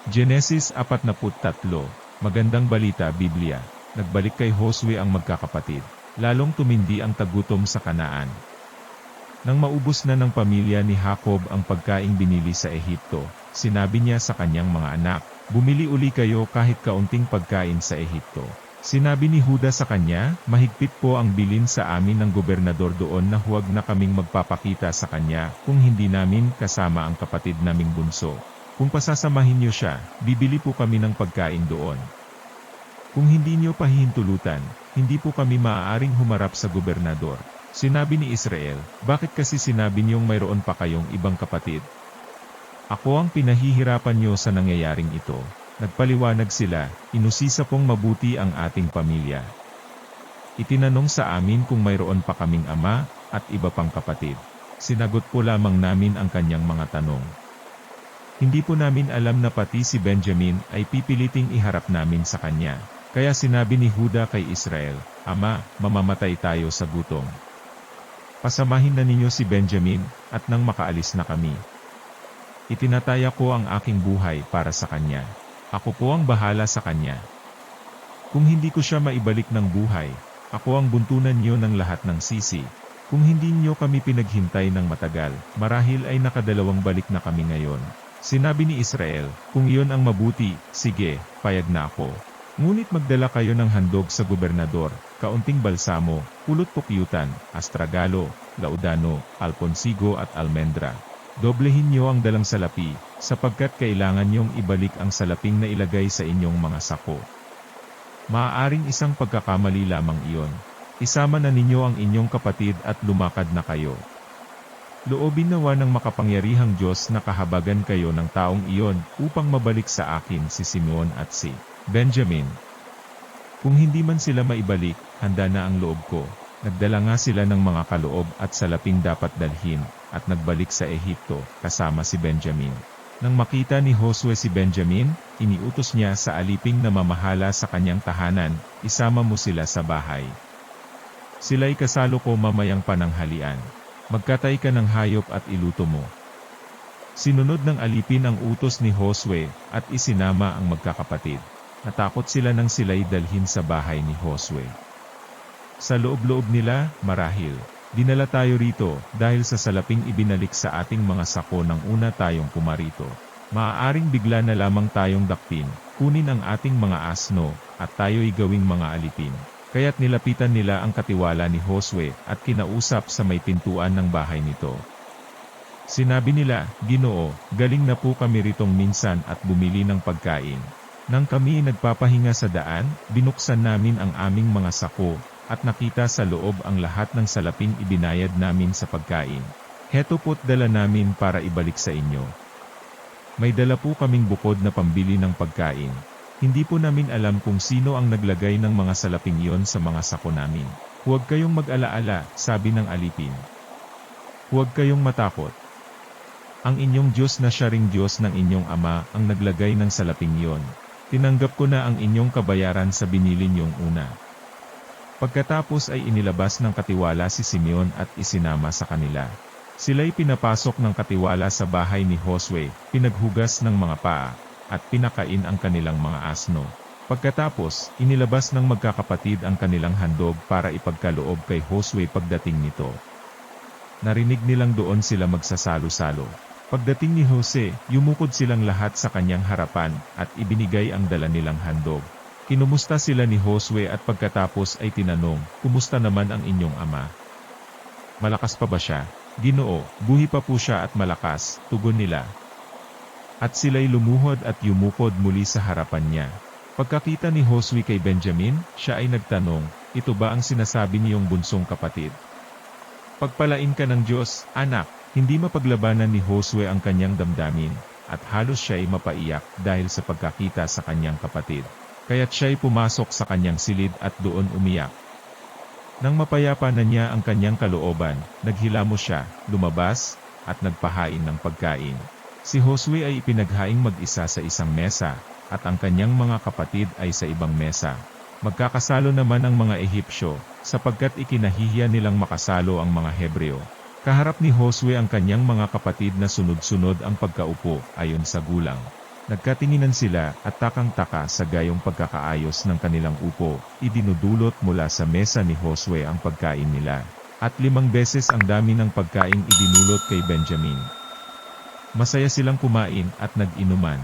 Genesis 43, Magandang Balita Biblia. Nagbalik kay Josue ang magkakapatid. Lalong tumindi ang tagutom sa Kanaan. Nang maubos na ng pamilya ni Jacob ang pagkaing binili sa Ehipto, sinabi niya sa kanyang mga anak, "Bumili uli kayo kahit kaunting pagkain sa Ehipto." Sinabi ni Juda sa kanya, "Mahigpit po ang bilin sa amin ng gobernador doon na huwag na kaming magpapakita sa kanya kung hindi namin kasama ang kapatid naming bunso. Kung pasasamahin niyo siya, bibili po kami ng pagkain doon. Kung hindi niyo pahihintulutan, hindi po kami maaaring humarap sa gobernador." Sinabi ni Israel, "Bakit kasi sinabi niyong mayroon pa kayong ibang kapatid? Ako ang pinahihirapan niyo sa nangyayaring ito." Nagpaliwanag sila, "Inusisa pong mabuti ang ating pamilya. Itinanong sa amin kung mayroon pa kaming ama, at iba pang kapatid. Sinagot po lamang namin ang kanyang mga tanong. Hindi po namin alam na pati si Benjamin ay pipiliting iharap namin sa kanya. Kaya sinabi ni Juda kay Israel, 'Ama, mamamatay tayo sa gutom. Pasamahin na ninyo si Benjamin, at nang makaalis na kami, itinataya ko ang aking buhay para sa kanya. Ako po ang bahala sa kanya. Kung hindi ko siya maibalik ng buhay, ako ang buntunan niyo ng lahat ng sisi. Kung hindi niyo kami pinaghintay ng matagal, marahil ay nakadalawang balik na kami ngayon." Sinabi ni Israel, "Kung iyon ang mabuti, sige, payag na ako. Ngunit magdala kayo ng handog sa gobernador, kaunting balsamo, pulot pukyutan, astragalo, laudano, alponsigo at almendra. Doblehin niyo ang dalang salapi, sapagkat kailangan niyong ibalik ang salaping na ilagay sa inyong mga sako. Maaaring isang pagkakamali lamang iyon. Isama na ninyo ang inyong kapatid at lumakad na kayo. Loobin nawa ng makapangyarihang Diyos na kahabagan kayo ng taong iyon upang mabalik sa akin si Simeon at si Benjamin. Kung hindi man sila maibalik, handa na ang loob ko." Nagdala nga sila ng mga kaloob at salaping dapat dalhin, at nagbalik sa Ehipto, kasama si Benjamin. Nang makita ni Josue si Benjamin, iniutos niya sa aliping na mamahala sa kanyang tahanan, "Isama mo sila sa bahay. Sila'y kasalo ko mamayang pananghalian. Magkatay ka ng hayop at iluto mo." Sinunod ng alipin ang utos ni Josue, at isinama ang magkakapatid. Natakot sila nang sila'y dalhin sa bahay ni Josue. Sa loob-loob nila, marahil, "Dinala tayo rito, dahil sa salaping ibinalik sa ating mga sako nang una tayong pumarito. Maaaring bigla na lamang tayong dakpin, kunin ang ating mga asno, at tayo'y gawing mga alipin." Kaya't nilapitan nila ang katiwala ni Josue, at kinausap sa may pintuan ng bahay nito. Sinabi nila, "Ginoo, galing na po kami ritong minsan at bumili ng pagkain. Nang kami nagpapahinga sa daan, binuksan namin ang aming mga sako, at nakita sa loob ang lahat ng salaping ibinayad namin sa pagkain. Heto po't dala namin para ibalik sa inyo. May dala po kaming bukod na pambili ng pagkain. Hindi po namin alam kung sino ang naglagay ng mga salaping iyon sa mga sako namin." "Huwag kayong mag-alaala," sabi ng alipin. "Huwag kayong matakot. Ang inyong Diyos na siya ring Diyos ng inyong ama ang naglagay ng salaping iyon. Tinanggap ko na ang inyong kabayaran sa binili niyong una." Pagkatapos ay inilabas ng katiwala si Simeon at isinama sa kanila. Sila'y pinapasok ng katiwala sa bahay ni Josue, pinaghugas ng mga paa, at pinakain ang kanilang mga asno. Pagkatapos, inilabas ng magkakapatid ang kanilang handog para ipagkaloob kay Josue pagdating nito. Narinig nilang doon sila magsasalo-salo. Pagdating ni Jose, yumukod silang lahat sa kanyang harapan, at ibinigay ang dala nilang handog. Kinumusta sila ni Josue at pagkatapos ay tinanong, "Kumusta naman ang inyong ama? Malakas pa ba siya?" "Ginoo, buhay pa po siya at malakas," tugon nila. At sila'y lumuhod at yumukod muli sa harapan niya. Pagkakita ni Josue kay Benjamin, siya ay nagtanong, "Ito ba ang sinasabi niyong bunsong kapatid? Pagpalain ka ng Diyos, anak." Hindi mapaglabanan ni Josue ang kanyang damdamin, at halos siya'y mapaiyak dahil sa pagkakita sa kanyang kapatid. Kaya't siya'y pumasok sa kanyang silid at doon umiyak. Nang mapayapa na niya ang kanyang kalooban, naghilamos siya, lumabas, at nagpahain ng pagkain. Si Josue ay ipinaghaing mag-isa sa isang mesa, at ang kanyang mga kapatid ay sa ibang mesa. Magkakasalo naman ang mga Ehipsyo, sapagkat ikinahihiya nilang makasalo ang mga Hebreo. Kaharap ni Josue ang kanyang mga kapatid na sunod-sunod ang pagkaupo, ayon sa gulang. Nagkatinginan sila at takang-taka sa gayong pagkakaayos ng kanilang upo, idinudulot mula sa mesa ni Josue ang pagkain nila. At 5 beses ang dami ng pagkaing idinulot kay Benjamin. Masaya silang kumain at nag-inuman.